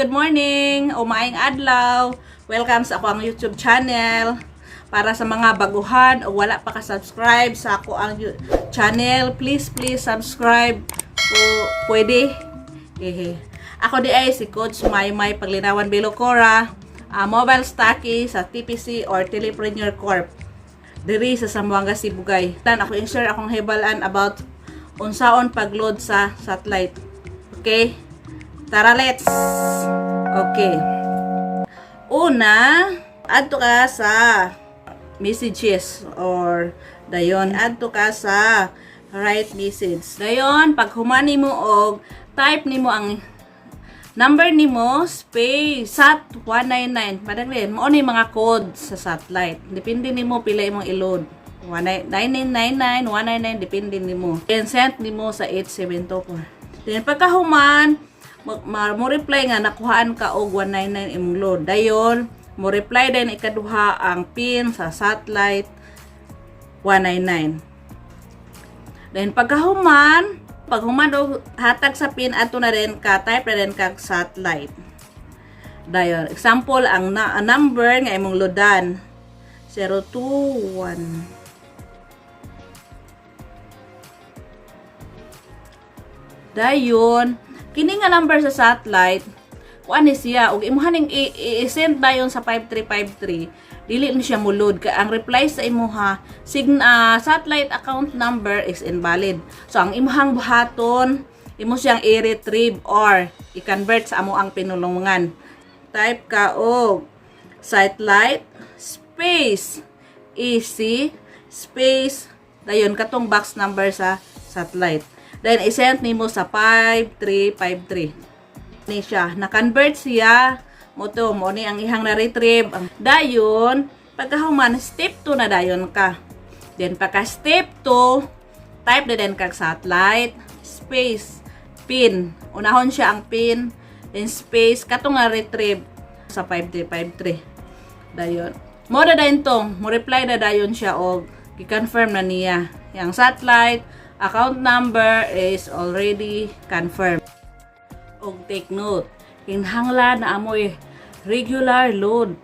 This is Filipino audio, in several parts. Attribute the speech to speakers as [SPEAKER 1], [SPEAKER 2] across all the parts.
[SPEAKER 1] good morning! Umaing adlaw! Welcome sa ako ang YouTube channel. Para sa mga baguhan o wala pa ka-subscribe sa ako ang channel, please subscribe kung pwede. Ako di ay si Coach Maymay Paglinawan Bilocora, mobile stocky sa TPC or Telepreneur Corp. Diri sa Zamboanga, Sibugay. Tan ako i-share akong hibalan about unsaon pagload sa satellite. Okay? Tara, let's! Okay. Una, adto ka sa messages or dayon adto ka sa write message. Dayon pag humani mo og type nimo ang number nimo space SAT199. Madagli mo ni mga code sa satellite. Depende nimo pila imong i-load. 9999 199 depende nimo. And send nimo sa 8724. Then pagkahuman mo reply nga nakuhaan ka og 199 imong load. Dayon mo reply din ikaduha ang pin sa satellite 199. Then pagkahuman og hatag sa pin ato na rin ka type na rin ka satellite. Dayon example ang number nga imong loadan 021. Dayon kini nga number sa satellite kuan ni siya ug imuhaning i-send dayon sa 5353 dili ni siya mo load ka ang reply sa imuha satellite account number is invalid. So ang imuhang buhaton imo siyang i-retrieve or i-convert sa amo ang pinulungan. Type ka og satellite space EC space dayon katong box number sa satellite. Then, i-send nimo sa 5353. Ni siya. Na-convert siya. Mo ni ang ihang na-retrieve. Dayon, pagkahuman, step 2 na dayon ka. Then, pagka step 2, type na din kag satellite, space, pin. Unahon siya ang pin. Then, space, katong na-retrieve sa 5353. Dayon. Mo na dayon to. Mo reply na dayon siya og i-confirm na niya. Yang satellite, account number is already confirmed. Og take note, kinahanglan na amoy regular load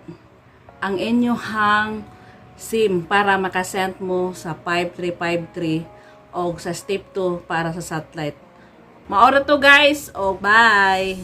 [SPEAKER 1] ang inyong SIM para makasend mo sa 5353 og sa step 2 para sa satellite. Maora to guys, og bye!